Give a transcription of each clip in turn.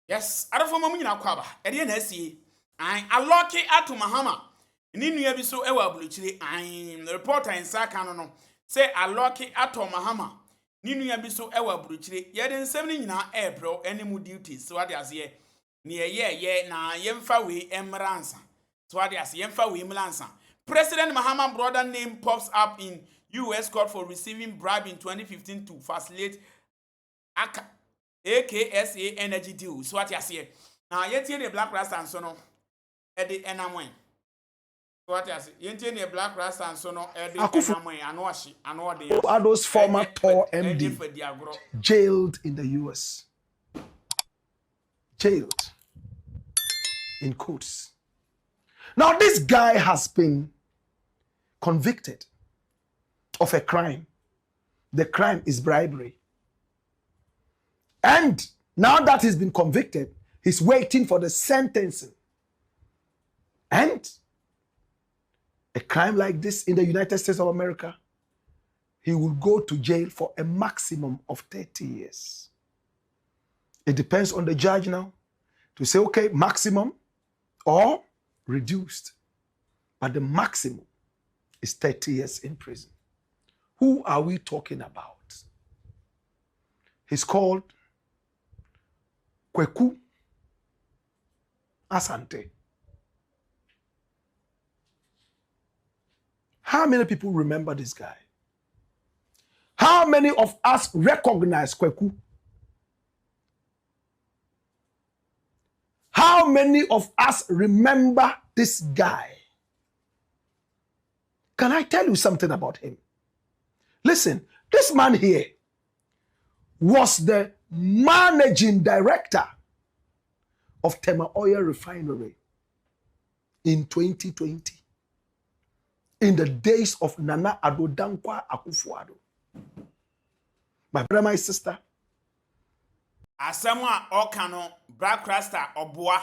Yes, I don't for Mamma Quaba, NSC. I allock it at Mahama. Ninu ya biso ewa bulichiri. I reporter in Sakano say allock it at Mahama. Ninu ya biso ewa bulichiri. Yeden 7 na April any mu duties. So what as ye near ye na yemfa we emransa. So what as yemfa we mlansa. President Mahama Broda name pops up in US court for receiving bribe in 2015 to facilitate AKSA energy deal. So what you say? Now yet the black rasta and so no Eddie enamwen. So what you say? Yet the black rasta and so no Eddie enamwen and washi and what they are those former Tor MD jailed in the US. Jailed in courts. Now this guy has been convicted of a crime. The crime is bribery. And now that he's been convicted, he's waiting for the sentencing. And a crime like this in the United States of America, he will go to jail for a maximum of 30 years. It depends on the judge now to say, okay, maximum or reduced. But the maximum is 30 years in prison. Who are we talking about? He's called Asante. How many people remember this guy? How many of us recognize Kweku? How many of us remember this guy? Can I tell you something about him? Listen, this man here was the managing director of Tema Oil Refinery in 2020, in the days of Nana Addo Dankwa Akufo-Addo. My brother, my sister. Asemwa okano black rasta obua.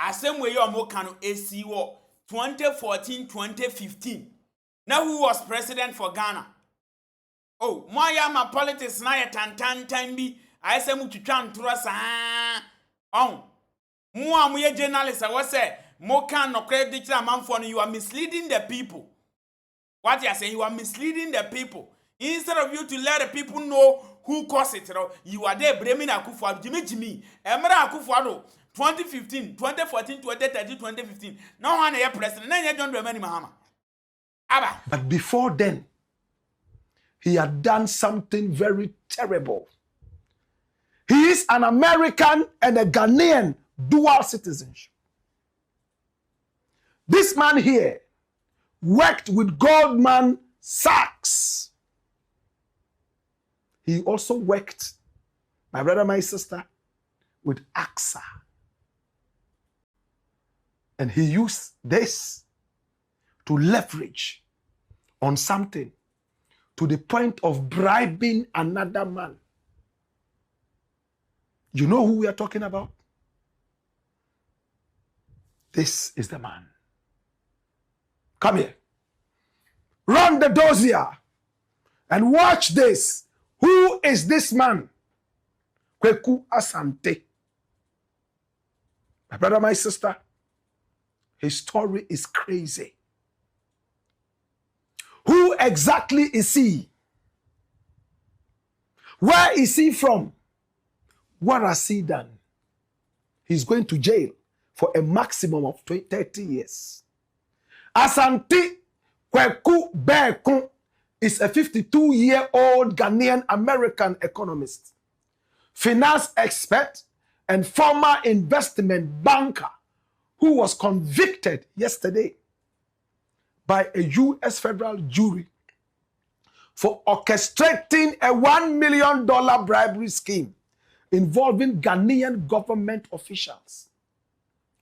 Asemwe yo mokano ACO 2014-2015. Now who was president for Ghana? Oh, my politics na ye tan bi. I say mu twitwa ntoro sa. Oh. Mu amuye journalist I say mo kan no credit amanfo no, you are misleading the people. What you are saying, you are misleading the people. Instead of you to let the people know who caused it, you are there blaming Akufo-Addo. Jimmy. Emra Akufo-Addo 2015, 2014, 2013, 2015. No one is president. Then you don't remember Mahama. But before then, he had done something very terrible. He is an American and a Ghanaian dual citizenship. This man here worked with Goldman Sachs. He also worked, my brother, my sister, with AXA. And he used this to leverage on something to the point of bribing another man. You know who we are talking about? This is the man. Come here. Run the dossier and watch this. Who is this man? Kweku Asante. My brother, my sister, his story is crazy. Who exactly is he? Where is he from? What has he done? He's going to jail for a maximum of 30 years. Asante Kweku Berko is a 52-year-old Ghanaian American economist, finance expert, and former investment banker who was convicted yesterday by a U.S. federal jury for orchestrating a $1 million bribery scheme involving Ghanaian government officials.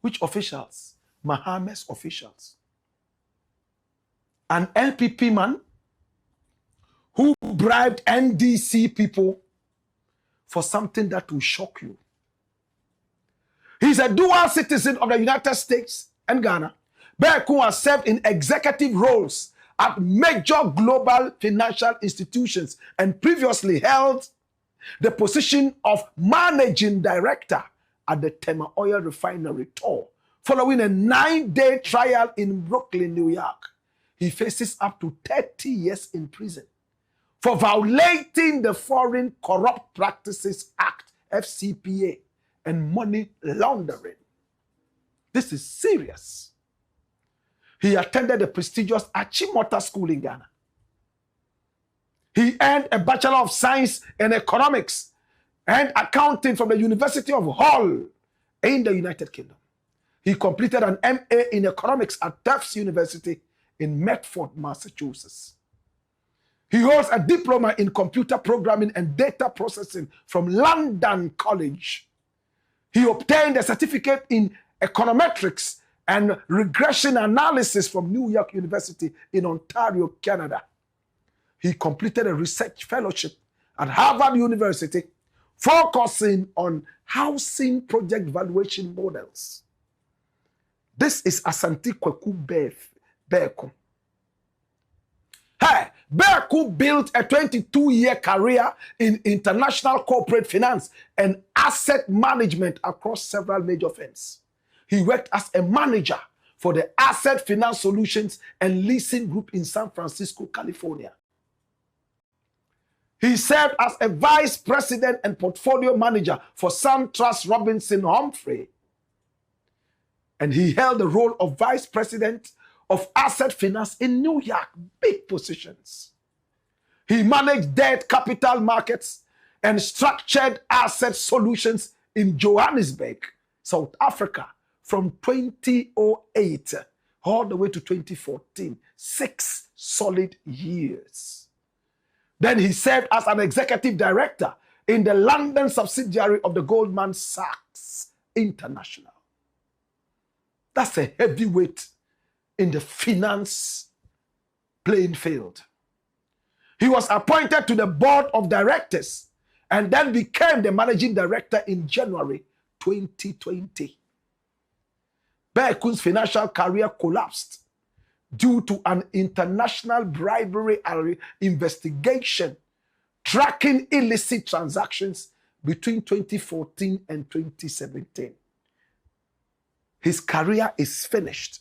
Which officials? Mahama's officials. An NPP man who bribed NDC people for something that will shock you. He's a dual citizen of the United States and Ghana. Berko has served in executive roles at major global financial institutions and previously held the position of managing director at the Tema Oil Refinery tour. Following a 9-day trial in Brooklyn, New York, he faces up to 30 years in prison for violating the Foreign Corrupt Practices Act, FCPA, and money laundering. This is serious. He attended the prestigious Achimota School in Ghana. He earned a Bachelor of Science in Economics and Accounting from the University of Hull in the United Kingdom. He completed an MA in Economics at Tufts University in Medford, Massachusetts. He holds a diploma in computer programming and data processing from London College. He obtained a certificate in econometrics and regression analysis from New York University in Ontario, Canada. He completed a research fellowship at Harvard University, focusing on housing project valuation models. This is Asante Berko. Hey, Berko built a 22-year career in international corporate finance and asset management across several major firms. He worked as a manager for the Asset Finance Solutions and Leasing Group in San Francisco, California. He served as a vice president and portfolio manager for SunTrust Robinson Humphrey. And he held the role of vice president of asset finance in New York, big positions. He managed debt capital markets and structured asset solutions in Johannesburg, South Africa, from 2008 all the way to 2014, 6 solid years. Then he served as an executive director in the London subsidiary of the Goldman Sachs International. That's a heavyweight in the finance playing field. He was appointed to the board of directors and then became the managing director in January 2020. Berko's financial career collapsed due to an international bribery investigation tracking illicit transactions between 2014 and 2017. His career is finished.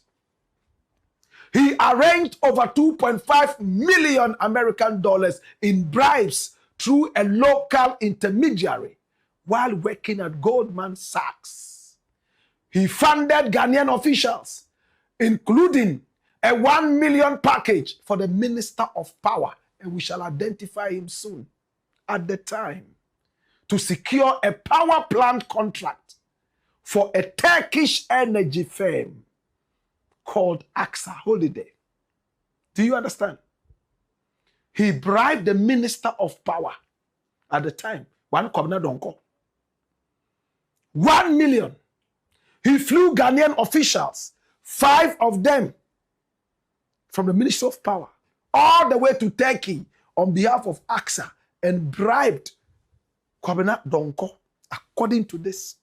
He arranged over 2.5 million American dollars in bribes through a local intermediary while working at Goldman Sachs. He funded Ghanaian officials, including a 1 million package for the Minister of Power, and we shall identify him soon, at the time, to secure a power plant contract for a Turkish energy firm called AXA Holiday. Do you understand? He bribed the Minister of Power at the time, 1 million. He flew Ghanaian officials, 5 of them from the Ministry of Power, all the way to Turkey on behalf of AXA and bribed Kwabena Donko, according to this,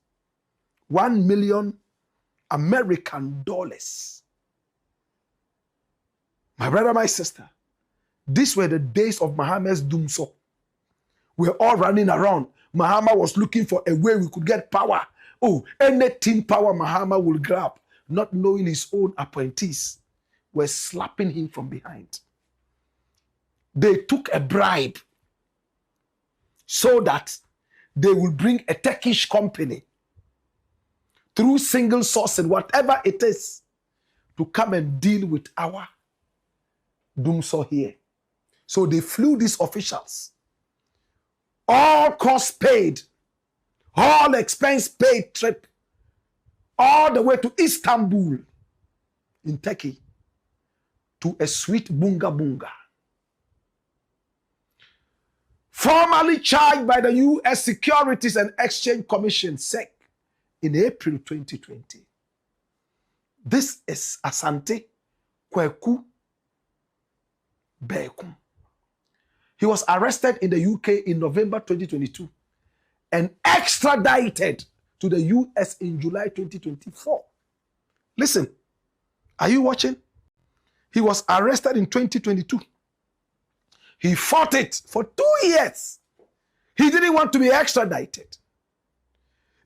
1 million American dollars. My brother, my sister, these were the days of Mahama's doomso. We were all running around. Mahama was looking for a way we could get power. Oh, anything power Mahama will grab, not knowing his own appointees were slapping him from behind. They took a bribe so that they will bring a Turkish company through single sourcing, whatever it is, to come and deal with our doomsaw here. So they flew these officials. All costs paid, all expense paid trip, all the way to Istanbul in Turkey, to a sweet bunga bunga. Formally charged by the U.S. Securities and Exchange Commission, SEC, in April 2020. This is Asante Berko. He was arrested in the UK in November 2022 and extradited to the US in July 2024. Listen, are you watching? He was arrested in 2022. He fought it for 2 years. He didn't want to be extradited.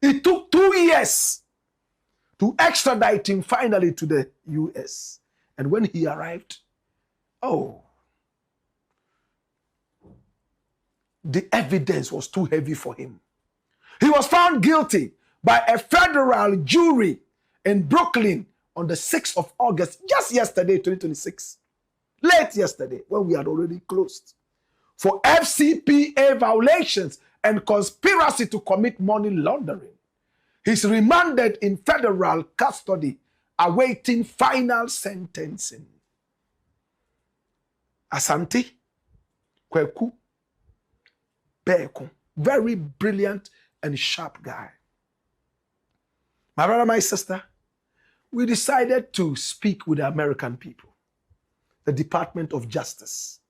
It took 2 years to extradite him finally to the US. And when he arrived, the evidence was too heavy for him. He was found guilty by a federal jury in Brooklyn on the 6th of August, just yesterday, 2026. Late yesterday, when we had already closed. For FCPA violations and conspiracy to commit money laundering. He's remanded in federal custody, awaiting final sentencing. Asante, Kweku, Berko, very brilliant and sharp guy. My brother, my sister, we decided to speak with the American people, the Department of Justice,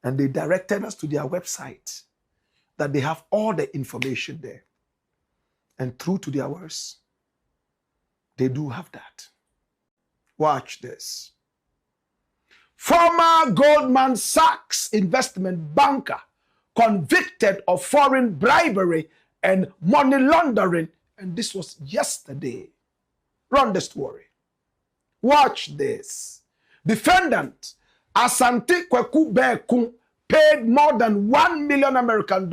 and they directed us to their website that they have all the information there. And true to their words, they do have that. Watch this. Former Goldman Sachs investment banker convicted of foreign bribery and money laundering. And this was yesterday. Run the story. Watch this. Defendant Asante Kweku Berko paid more than $1 million American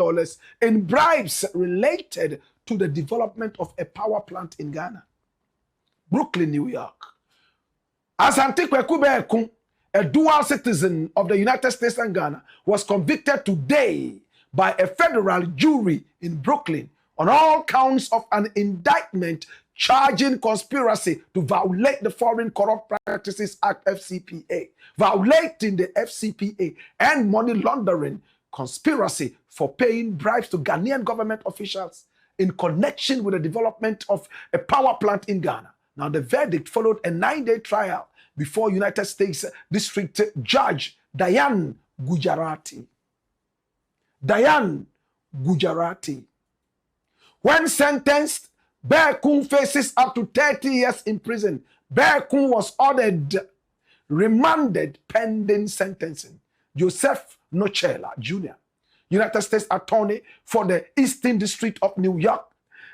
in bribes related to the development of a power plant in Ghana, Brooklyn, New York. Asante Kweku Berko, a dual citizen of the United States and Ghana, was convicted today by a federal jury in Brooklyn on all counts of an indictment charging conspiracy to violate the Foreign Corrupt Practices Act FCPA, violating the FCPA, and money laundering conspiracy for paying bribes to Ghanaian government officials in connection with the development of a power plant in Ghana. Now, the verdict followed a 9-day trial before United States District Judge Diane Gujarati. Diane Gujarati. When sentenced, Berko faces up to 30 years in prison. Berko was ordered remanded pending sentencing. Joseph Nochela Jr., United States Attorney for the Eastern District of New York,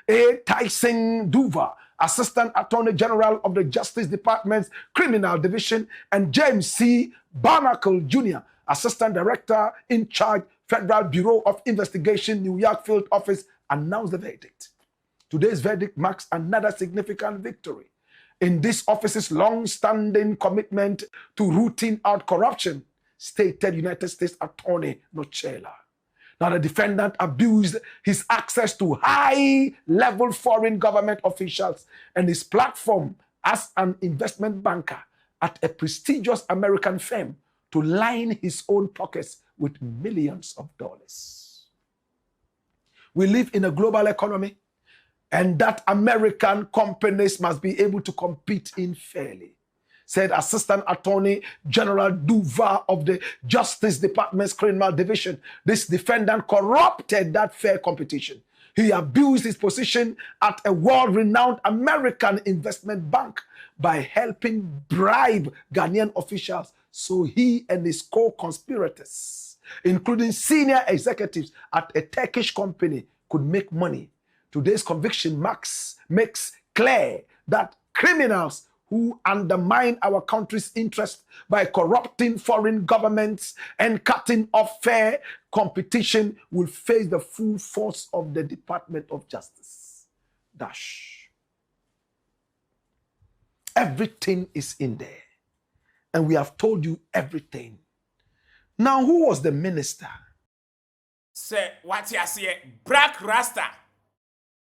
A. Tyson Duva, Assistant Attorney General of the Justice Department's Criminal Division, and James C. Barnacle Jr., Assistant Director in charge, Federal Bureau of Investigation, New York Field Office, announced the verdict. Today's verdict marks another significant victory in this office's long-standing commitment to rooting out corruption, stated United States Attorney Nochela. Now, the defendant abused his access to high-level foreign government officials and his platform as an investment banker at a prestigious American firm to line his own pockets with millions of dollars. We live in a global economy, and that American companies must be able to compete in fairly, said Assistant Attorney General Duva of the Justice Department's Criminal Division. This defendant corrupted that fair competition. He abused his position at a world-renowned American investment bank by helping bribe Ghanaian officials so he and his co-conspirators, including senior executives at a Turkish company, could make money. Today's conviction makes clear that criminals who undermine our country's interest by corrupting foreign governments and cutting off fair competition will face the full force of the Department of Justice. Everything is in there. And we have told you everything. Now, who was the minister? Say, what you say, Black Rasta.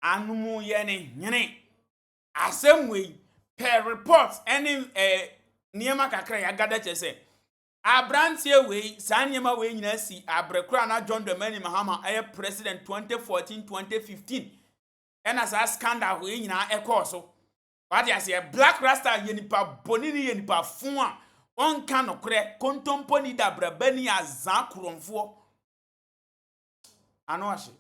Anumu yene nyene. Asem we per reports any niema kakra ya gada chese. Abrantie we sa niema we nyina si abrekura na John Dramani Mahama aye president 2014-2015. And as a scandal we nyina ekọ so. What you say, Black Rasta yenipa bonini yenipa fuwa. On kanokre kontomponi da brabani azan kuromfo. Ano ashe.